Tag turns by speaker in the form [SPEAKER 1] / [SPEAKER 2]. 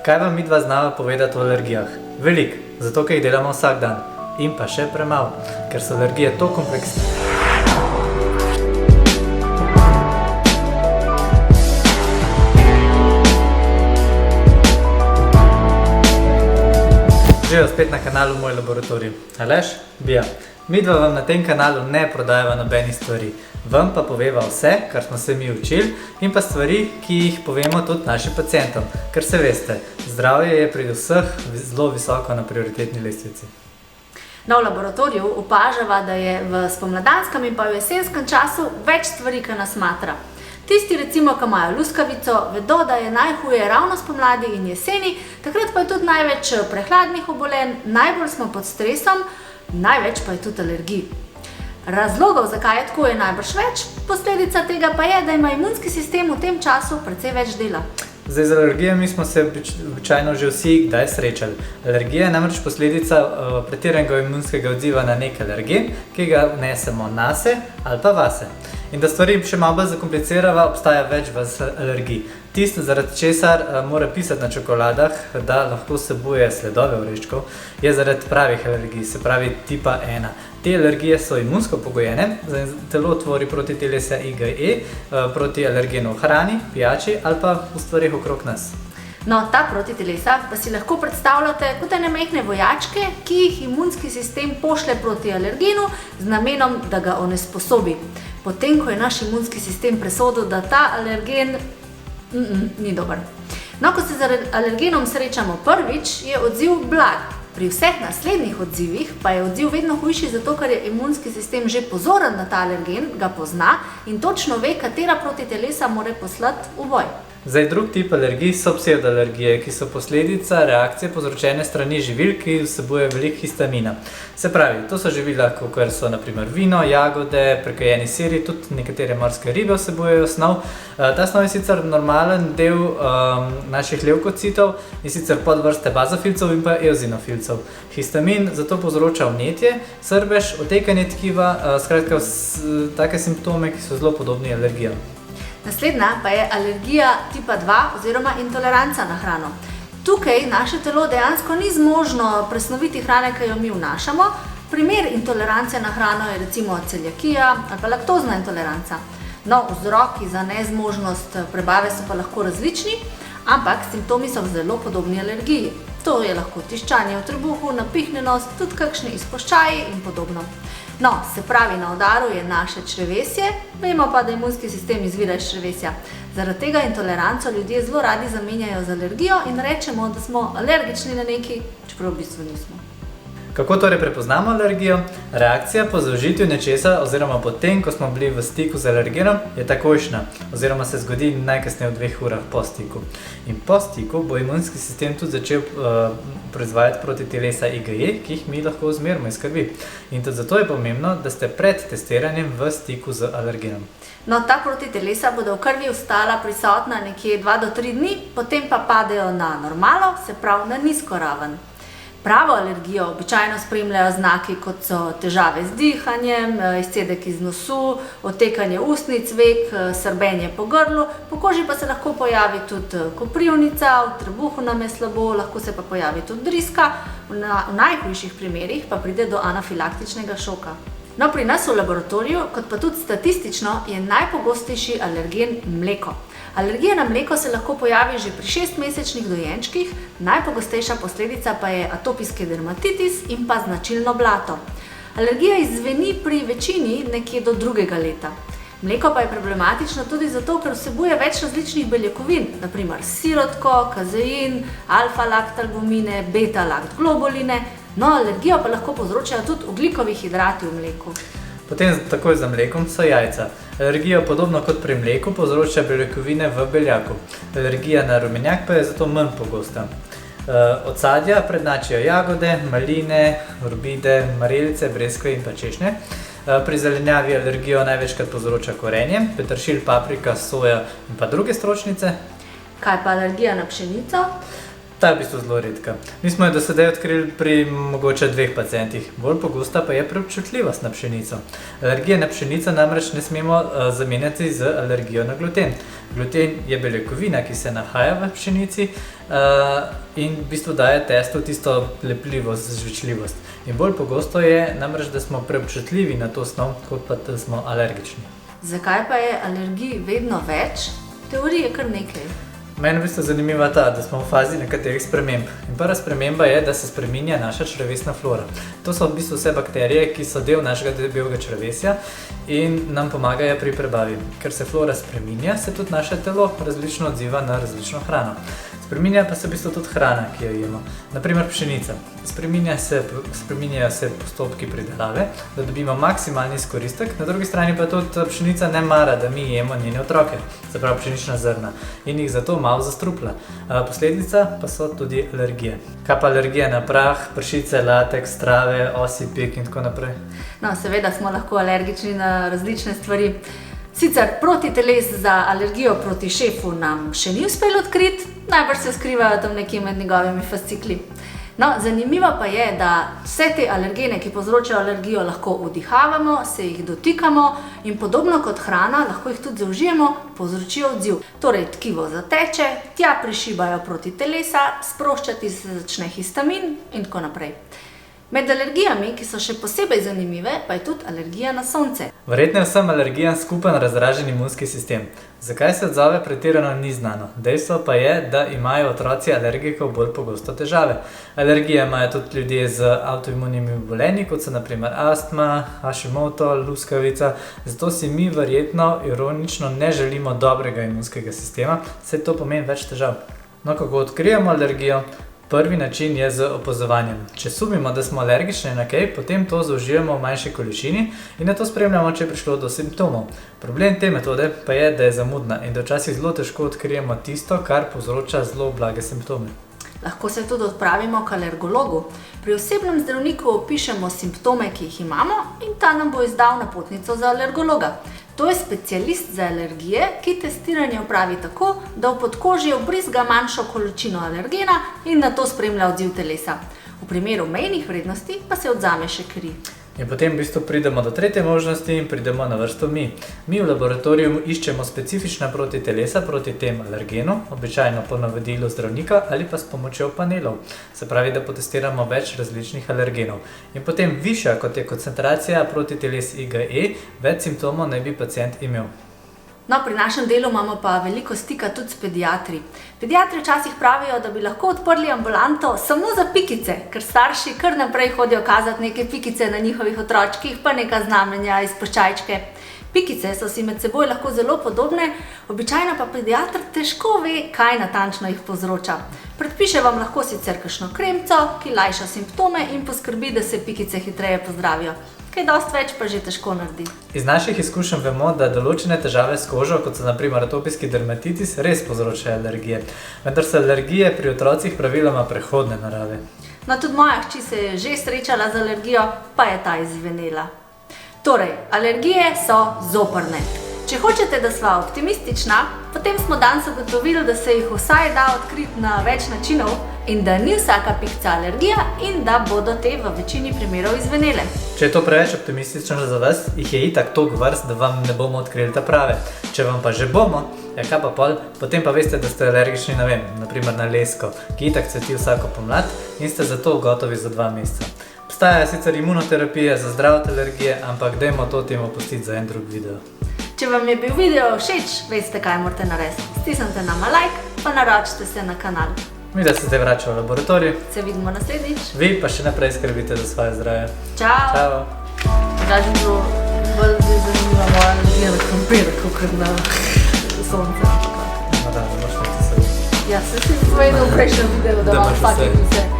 [SPEAKER 1] Kaj vam midva znava povedati o alergijah? Veliko, zato ker jih delamo vsak dan. In pa še premalo, ker so alergije to kompleksne. Živijo spet na kanalu Moj laboratorij. Aleš? Bija. Midva vam na tem kanalu ne prodajava nobenih stvari. Vam pa poveva vse, kar smo se mi učili in pa stvari, ki jih povemo tudi našim pacientom. Ker se veste, zdravje je pri vseh zelo visoko na prioritetni lestvici.
[SPEAKER 2] V laboratoriju opažava, da je v spomladanskem in pa v jesenskem času več stvari, ki nas matra. Tisti recimo, ki imajo luskavico, vedo, da je najhuje ravno spomladi in jeseni, takrat pa je tudi največ prehladnih obolenj, najbolj smo pod stresom, največ pa je tudi alergij. Razlogov, zakaj je tako, je najbrž več, posledica tega pa je, da ima imunski sistem v tem času precej več dela.
[SPEAKER 1] Zdaj, z alergijami smo se običajno že vsi kdaj srečali. Alergija je namreč posledica pretiranega imunskega odziva na nek alergen, ki ga vnesemo nase ali pa vase. In da stvari še malo bolj zakomplicirava, obstaja več vrst alergij. Tisto, zaradi česar mora pisati na čokoladah, da lahko vsebuje sledove oreščkov, je zaradi pravih alergij, se pravi tipa 1. Te alergije so imunsko pogojene, telo tvori protitelesa IgE proti alergenu v hrani, pijači ali pa v stvarih okrog nas.
[SPEAKER 2] No, ta protitelesa pa si lahko predstavljate kot ene majhne vojačke, ki jih imunski sistem pošlje proti alergenu z namenom, da ga onesposobi. Potem, ko je naš imunski sistem presodil, da ta alergen ni dober. No, ko se z alergenom srečamo prvič, je odziv blag. Pri vseh naslednjih odzivih pa je odziv vedno hujši, zato ker je imunski sistem že pozoren na ta alergen, ga pozna in točno ve, katera protitelesa mora poslati v boj.
[SPEAKER 1] Zdaj, drug tip alergij so psevdoalergije, ki so posledica reakcije povzročene strani živil, ki vsebuje veliko histamina. Se pravi, to so živila, kot so na primer vino, jagode, prekajeni siri, tudi nekatere morske ribe vsebujejo snov. Ta snov je sicer normalen del naših levkocitov in sicer podvrste bazofilcev in pa eozinofilcev. Histamin zato povzroča vnetje, srbež, otekanje tkiva, skratka take simptome, ki so zelo podobni alergijam.
[SPEAKER 2] Naslednja pa je alergija tipa 2 oziroma intoleranca na hrano. Tukaj naše telo dejansko ni zmožno presnoviti hrane, ki jo mi vnašamo. Primer intolerance na hrano je recimo celiakija ali pa laktozna intoleranca. No, vzroki za nezmožnost prebave so pa lahko različni, ampak simptomi so zelo podobni alergiji. To je lahko tiščanje v trebuhu, napihnjenost, tudi kakšni izpuščaji in podobno. No, se pravi, na udaru je naše črevesje, vemo pa, da imunski sistem izvira iz črevesja. Zaradi tega intoleranco ljudje zelo radi zamenjajo z alergijo in rečemo, da smo alergični na nekaj, čeprav v bistvu nismo.
[SPEAKER 1] Kako torej prepoznamo alergijo? Reakcija po zaužitju nečesa oziroma po tem, ko smo bili v stiku z alergenom, je takojšnja oziroma se zgodi najkasneje v 2 urah po stiku. In po stiku bo imunski sistem tudi začel proizvajati protitelesa IgE, ki jih mi lahko zmerimo iz krvi. In tudi zato je pomembno, da ste pred testiranjem v stiku z alergenom.
[SPEAKER 2] No, ta protitelesa bodo v krvi ostala prisotna nekje 2 do 3 dni, potem pa padejo na normalo, se pravi na nizko raven. Pravo alergijo običajno spremljajo znaki, kot so težave z dihanjem, izcedek iz nosu, otekanje ustnic, vek, srbenje po grlu, po koži pa se lahko pojavi tudi koprivnica, v trebuhu nam je slabo, lahko se pa pojavi tudi driska, v najhujših primerih pa pride do anafilaktičnega šoka. No, pri nas v laboratoriju, kot pa tudi statistično, je najpogostejši alergen mleko. Alergija na mleko se lahko pojavi že pri 6-mesečnih dojenčkih, najpogostejša posledica pa je atopijski dermatitis in pa značilno blato. Alergija izzveni pri večini nekje do 2. leta. Mleko pa je problematično tudi zato, ker vsebuje več različnih beljakovin, na primer sirotko, kazein, alfa-laktalbumine, beta-laktglobuline, no, alergijo pa lahko povzročajo tudi ogljikovi hidrati v mleku.
[SPEAKER 1] Potem takoj za mlekom so jajca. Alergija, podobno kot pri mleku, povzroča beljakovine v beljaku. Alergija na rumenjak pa je zato manj pogosta. Od sadja prednjačijo jagode, maline, orbide, marelice, breskve in pa češnje. Pri zelenjavi alergijo največkrat povzroča korenje, peteršilj, paprika, soja in pa druge stročnice.
[SPEAKER 2] Kaj pa alergija na pšenico?
[SPEAKER 1] Ta je v bistvu zelo redka. Mi smo jo do sedaj odkrili pri mogoče 2 pacientih. Bolj pogosta pa je preobčutljivost na pšenico. Alergije na pšenico namreč ne smemo zamenjati z alergijo na gluten. Gluten je beljakovina, ki se nahaja v pšenici in v bistvu daje testu tisto lepljivost, žvečljivost. In bolj pogosto je namreč, da smo preobčutljivi na to snov, kot pa da smo alergični.
[SPEAKER 2] Zakaj pa je alergij vedno več? Teorij je kar nekaj.
[SPEAKER 1] Meni je v bistvu zanimiva ta, da smo v fazi nekaterih sprememb. In prva sprememba je, da se spreminja naša črevesna flora. To so v bistvu vse bakterije, ki so del našega debelega črevesja in nam pomagajo pri prebavi. Ker se flora spreminja, se tudi naše telo različno odziva na različno hrano. Spreminja pa se v bistvu tudi hrana, ki jo jemo. Naprimer pšenica. Spreminjajo se postopki pridelave, da dobimo maksimalni izkoristek, na drugi strani pa tudi pšenica ne mara, da mi jemo njene otroke, se pravi pšenična zrna, in jih zato malo zastrupla. Posledica pa so tudi alergije. Kaj pa alergije na prah, pršice, lateks, trave, osji pik in tako naprej?
[SPEAKER 2] No, seveda smo lahko alergični na različne stvari. Sicer protiteles za alergijo proti šefu nam še ni uspelo odkriti, najbrž se skrivajo tam nekje med njegovimi fascikli. No, zanimivo pa je, da vse te alergene, ki povzročajo alergijo, lahko vdihavamo, se jih dotikamo in podobno kot hrana, lahko jih tudi zaužijemo, povzročijo odziv. Torej, tkivo zateče, tja prišibajo protitelesa, sproščati se začne histamin in tako naprej. Med alergijami, ki so še posebej zanimive, pa je tudi alergija na sonce.
[SPEAKER 1] Verjetno je vsem alergijam skupen razražen imunski sistem. Zakaj se odzove pretirano, ni znano. Dejstvo pa je, da imajo otroci alergikov bolj pogosto težave. Alergije imajo tudi ljudje z avtoimunimi obolenji, kot so naprimer astma, Hashimoto, luskavica. Zato si mi verjetno ironično ne želimo dobrega imunskega sistema, saj to pomeni več težav. No, kako odkrijemo alergijo? Prvi način je z opazovanjem. Če sumimo, da smo alergični na kaj, potem to zaužijemo v manjši količini in nato spremljamo, če je prišlo do simptomov. Problem te metode pa je, da je zamudna in da včasih zelo težko odkrijemo tisto, kar povzroča zelo blage simptome.
[SPEAKER 2] Lahko se tudi odpravimo k alergologu. Pri osebnem zdravniku opišemo simptome, ki jih imamo, in ta nam bo izdal napotnico za alergologa. To je specialist za alergije, ki testiranje opravi tako, da v podkožji vbrizga manjšo količino alergena in nato spremlja odziv telesa. V primeru mejnih vrednosti pa se odvzame še kri.
[SPEAKER 1] In potem v bistvu pridemo do tretje možnosti in pridemo na vrsto mi. Mi v laboratoriju iščemo specifična protitelesa proti tem alergenu, običajno po navodilu zdravnika ali pa s pomočjo panelov. Se pravi, da potestiramo več različnih alergenov. In potem višja, kot je koncentracija protiteles IgE, več simptomov naj bi pacient imel.
[SPEAKER 2] No, pri našem delu imamo pa veliko stika tudi s pediatri. Pediatri včasih pravijo, da bi lahko odprli ambulanto samo za pikice, ker starši kar naprej hodijo kazati neke pikice na njihovih otročkih, pa neka znamenja iz puščajčke. Pikice so si med seboj lahko zelo podobne, običajno pa pediatr težko ve, kaj natančno jih povzroča. Predpiše vam lahko sicer kakšno kremco, ki lajša simptome in poskrbi, da se pikice hitreje pozdravijo. Kaj dosti več pa že težko naredi.
[SPEAKER 1] Iz naših izkušenj vemo, da določene težave s kožo, kot so naprimer atopijski dermatitis, res povzročajo alergije. Vendar so alergije pri otrocih praviloma prehodne narave.
[SPEAKER 2] No, tudi moja hči se je že srečala z alergijo, pa je ta izvenela. Torej, alergije so zoprne. Če hočete, da sva optimistična, potem smo danes ugotovili, da se jih vsaj da odkriti na več načinov in da ni vsaka pikca alergija in da bodo te v večini primerov izvenele.
[SPEAKER 1] Če je to preveč optimistično za vas, jih je itak toliko vrst, da vam ne bomo odkrili ta prave. Če vam pa že bomo, ja kaj pa pol, potem pa veste, da ste alergični na naprimer na lesko, ki itak cveti vsako pomlad in ste zato gotovi za 2 meseca. Obstajajo sicer imunoterapije za zdraviti alergije, ampak dajmo to temo pustiti za en drug video.
[SPEAKER 2] Če vam je bil video všeč, veste, kaj morate narediti. Stisnite nama like, pa naročite se na kanal.
[SPEAKER 1] Mi da se zdaj vračamo v laboratorij.
[SPEAKER 2] Se vidimo naslednjič.
[SPEAKER 1] Vi pa še naprej skrbite za svoje zdravje.
[SPEAKER 2] Čau!
[SPEAKER 1] Čau!
[SPEAKER 2] Drugače bi bilo bolj zanimivo moja alergija na krompir, kakor na sonce.
[SPEAKER 1] No da, ne moš nekaj se.
[SPEAKER 2] Ja, se si povedal v prejšnjem videu, da imam
[SPEAKER 1] Da imaš vse.
[SPEAKER 2] vsake vse.